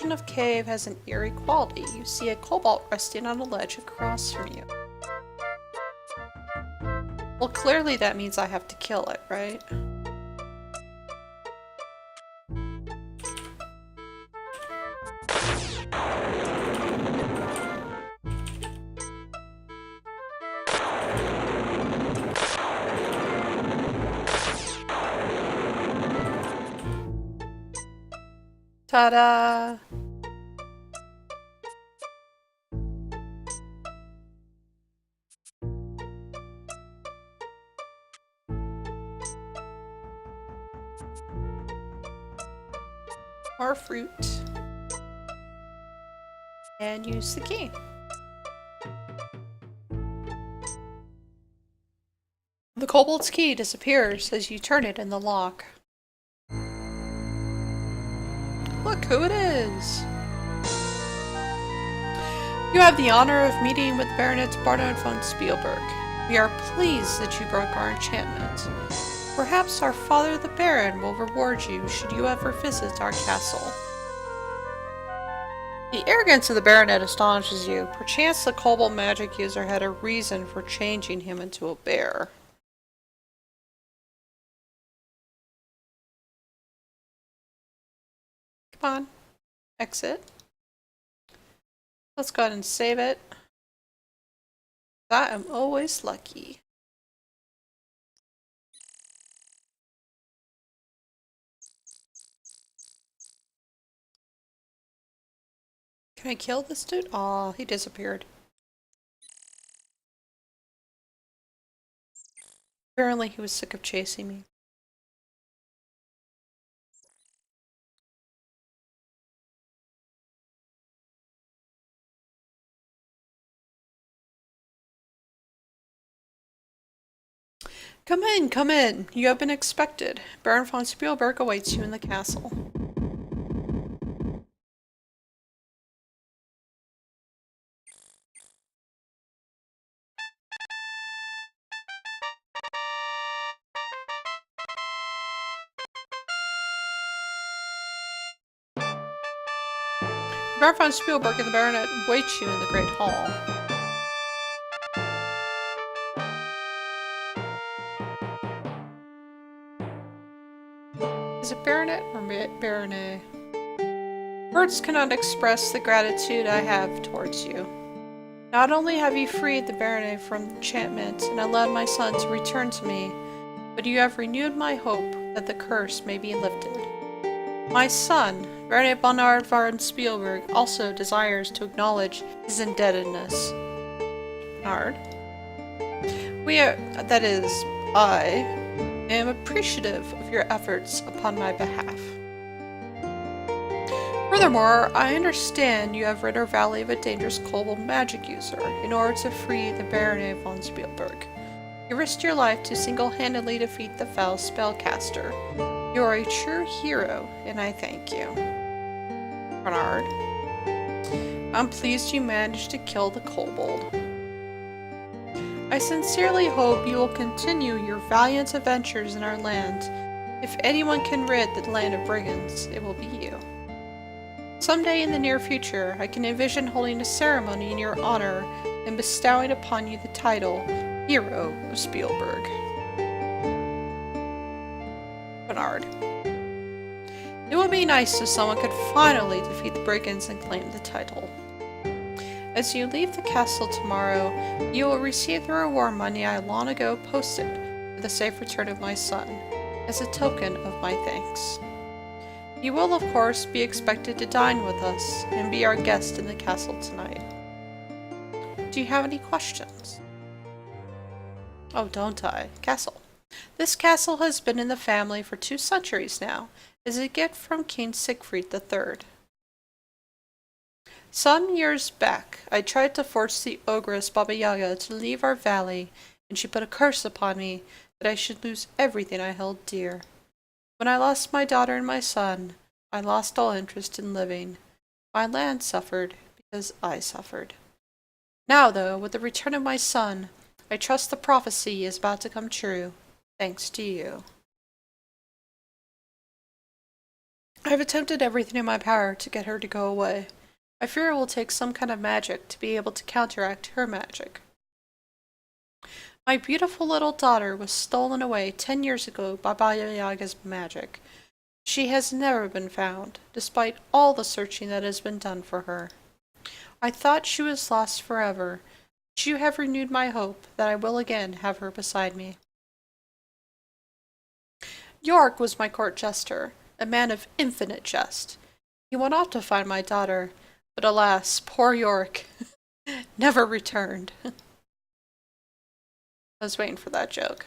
section of cave has an eerie quality. You see a cobalt resting on a ledge across from you. Well, clearly that means I have to kill it, right? Ta-da! More fruit. And use the key. The kobold's key disappears as you turn it in the lock. Look who it is! You have the honor of meeting with Baronet Barnard von Spielberg. We are pleased that you broke our enchantment. Perhaps our father the Baron will reward you should you ever visit our castle. The arrogance of the Baronet astonishes you. Perchance the kobold magic user had a reason for changing him into a bear. Come on. Exit. Let's go ahead and save it. I am always lucky. Can I kill this dude? Aw, he disappeared. Apparently he was sick of chasing me. Come in, come in. You have been expected. Baron von Spielberg awaits you in the castle. Baron von Spielberg and the Baronet await you in the Great Hall. Is it Baronet or Baronet? Words cannot express the gratitude I have towards you. Not only have you freed the Baronet from enchantment and allowed my son to return to me, but you have renewed my hope that the curse may be lifted. My son, Baronet Barnard von Spielberg, also desires to acknowledge his indebtedness. Barnard? I am appreciative of your efforts upon my behalf. Furthermore, I understand you have rid our valley of a dangerous kobold magic user in order to free the Baronet von Spielberg. You risked your life to single-handedly defeat the foul spellcaster. You are a true hero, and I thank you. Bernard. I'm pleased you managed to kill the kobold. I sincerely hope you will continue your valiant adventures in our land. If anyone can rid the land of brigands, it will be you. Someday in the near future, I can envision holding a ceremony in your honor and bestowing upon you the title Hero of Spielberg. Bernard. It would be nice if someone could finally defeat the brigands and claim the title. As you leave the castle tomorrow, you will receive the reward money I long ago posted for the safe return of my son, as a token of my thanks. You will, of course, be expected to dine with us and be our guest in the castle tonight. Do you have any questions? Oh, don't I? Castle. This castle has been in the family for 2 centuries now, as a gift from King Siegfried III. Some years back, I tried to force the ogress Baba Yaga to leave our valley, and she put a curse upon me that I should lose everything I held dear. When I lost my daughter and my son, I lost all interest in living. My land suffered because I suffered. Now, though, with the return of my son, I trust the prophecy is about to come true, thanks to you. I've attempted everything in my power to get her to go away. I fear it will take some kind of magic to be able to counteract her magic. My beautiful little daughter was stolen away 10 years ago by Baba Yaga's magic. She has never been found, despite all the searching that has been done for her. I thought she was lost forever, but you have renewed my hope that I will again have her beside me. York was my court jester, a man of infinite jest. He went off to find my daughter, but alas, poor York never returned. I was waiting for that joke.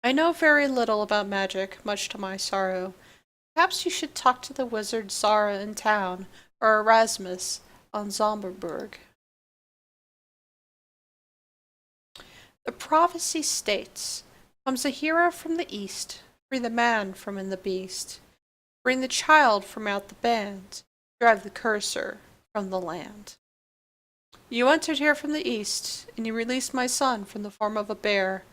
I know very little about magic, much to my sorrow. Perhaps you should talk to the wizard Zara in town, or Erasmus on Zomberberg. The prophecy states, comes a hero from the east, free the man from in the beast, bring the child from out the band, drive the curser from the land. You entered here from the east, and you released my son from the form of a bear.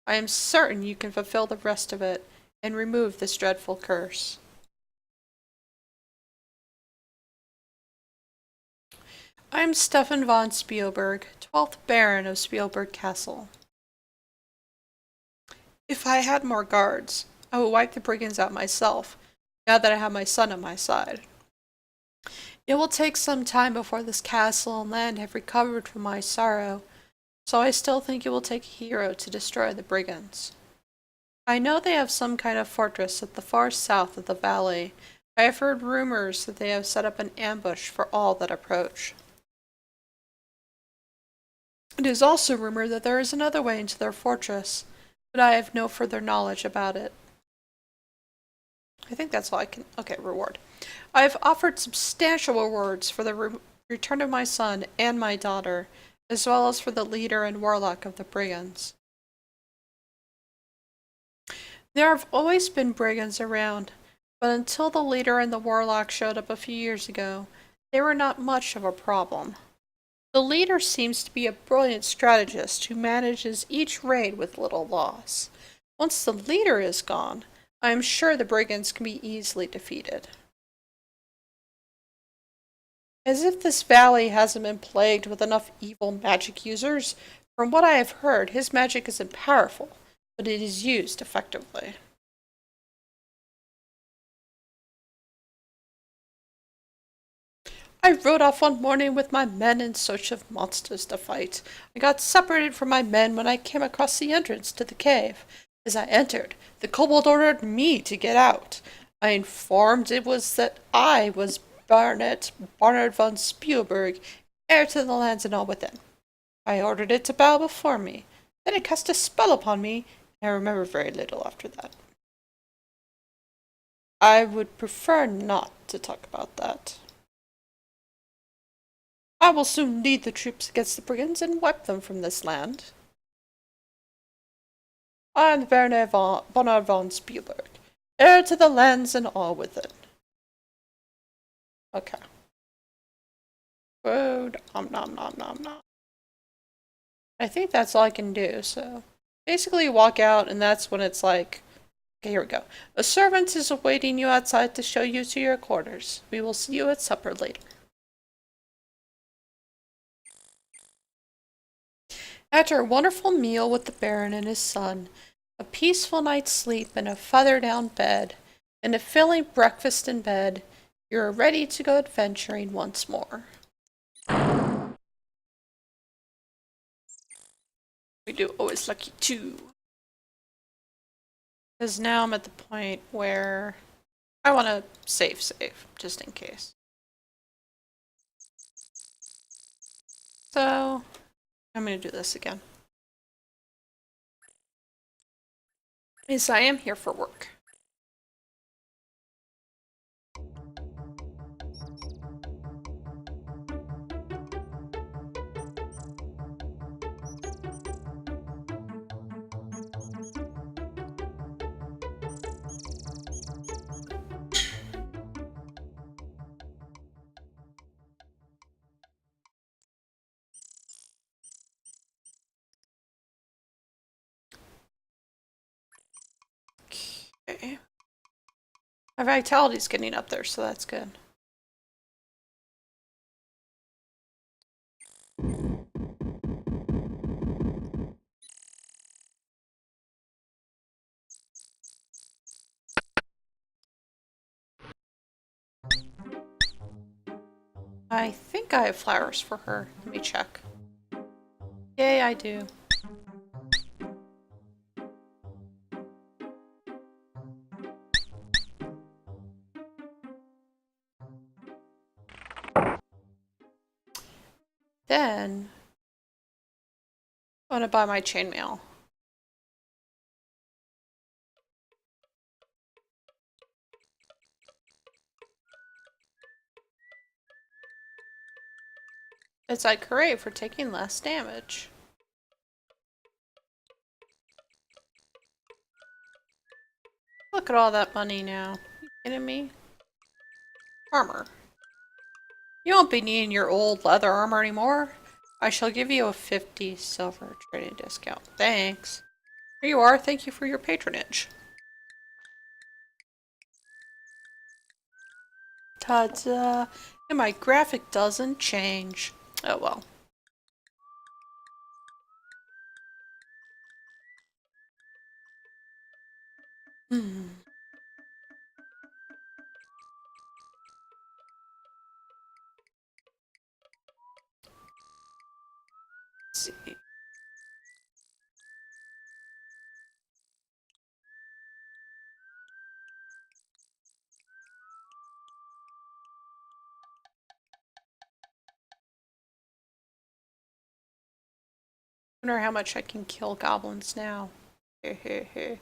I am certain you can fulfill the rest of it, and remove this dreadful curse. I am Stefan von Spielberg, 12th Baron of Spielberg Castle. If I had more guards, I would wipe the brigands out myself, now that I have my son on my side. It will take some time before this castle and land have recovered from my sorrow, so I still think it will take a hero to destroy the brigands. I know they have some kind of fortress at the far south of the valley. I have heard rumors that they have set up an ambush for all that approach. It is also rumored that there is another way into their fortress, but I have no further knowledge about it. I think that's all I can... Okay, reward. I have offered substantial rewards for the return of my son and my daughter, as well as for the leader and warlock of the brigands. There have always been brigands around, but until the leader and the warlock showed up a few years ago, they were not much of a problem. The leader seems to be a brilliant strategist who manages each raid with little loss. Once the leader is gone, I am sure the brigands can be easily defeated. As if this valley hasn't been plagued with enough evil magic users, from what I have heard, his magic isn't powerful, but it is used effectively. I rode off one morning with my men in search of monsters to fight. I got separated from my men when I came across the entrance to the cave. As I entered, the kobold ordered me to get out. I informed it was that I was Barnard von Spielberg, heir to the lands and all within. I ordered it to bow before me. Then it cast a spell upon me, and I remember very little after that. I would prefer not to talk about that. I will soon lead the troops against the brigands and wipe them from this land. I am the Bernard von Spielberg, heir to the lands and all within. Okay. Food, nom nom nom. I think that's all I can do, so basically you walk out and that's when it's like, okay, here we go. A servant is awaiting you outside to show you to your quarters. We will see you at supper later. After a wonderful meal with the Baron and his son, a peaceful night's sleep in a feather-down bed, and a filling breakfast in bed, you are ready to go adventuring once more. We do always lucky too. Because now I'm at the point where I want to save, just in case. So, I'm going to do this again. Yes, I am here for work. Okay. My vitality's getting up there, so that's good. I think I have flowers for her. Let me check. Yay, I do. Then, I'm gonna buy my chainmail. It's like, hooray for taking less damage. Look at all that money now. You kidding me? Armor. You won't be needing your old leather armor anymore. I shall give you a 50 silver trading discount. Thanks. Here you are. Thank you for your patronage. Ta-da! And my graphic doesn't change. Oh well. Hmm. Let's see. Wonder how much I can kill goblins now. Hehehe.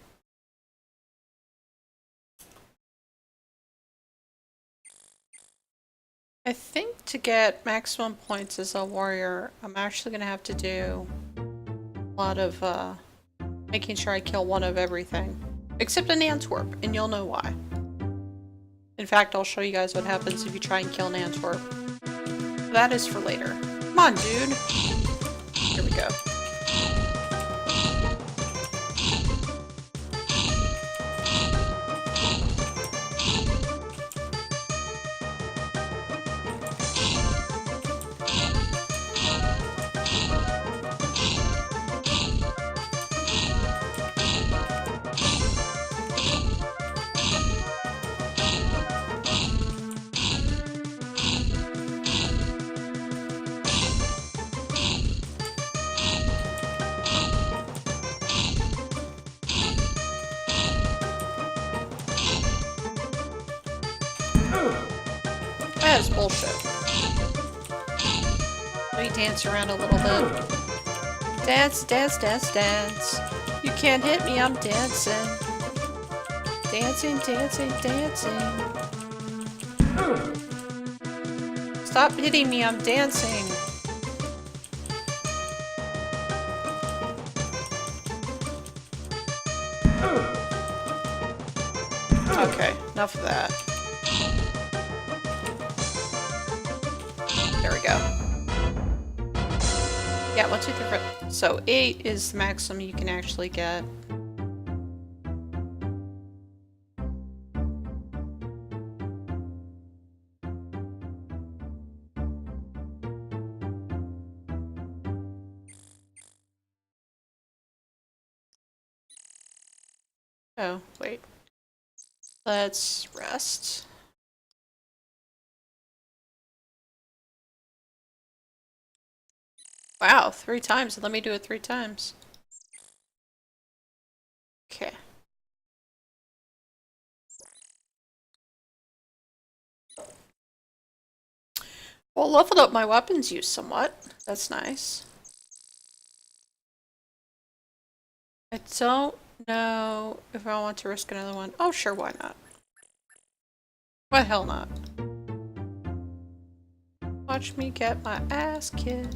I think to get maximum points as a warrior, I'm actually gonna have to do a lot of making sure I kill one of everything. Except an Antwerp, and you'll know why. In fact, I'll show you guys what happens if you try and kill an Antwerp. That is for later. Come on, dude! Here we go. That is bullshit. Let me dance around a little bit. Dance, dance, dance, dance. You can't hit me, I'm dancing. Dancing, dancing, dancing. Stop hitting me, I'm dancing. Okay, enough of that. There we go. Yeah, 1, 2, 3, 4. So 8 is the maximum you can actually get. Oh, wait. Let's rest. Wow, 3 times. Let me do it 3 times. Okay. Well, leveled up my weapons use somewhat. That's nice. I don't know if I want to risk another one. Oh, sure, why not? Why the hell not? Watch me get my ass kicked.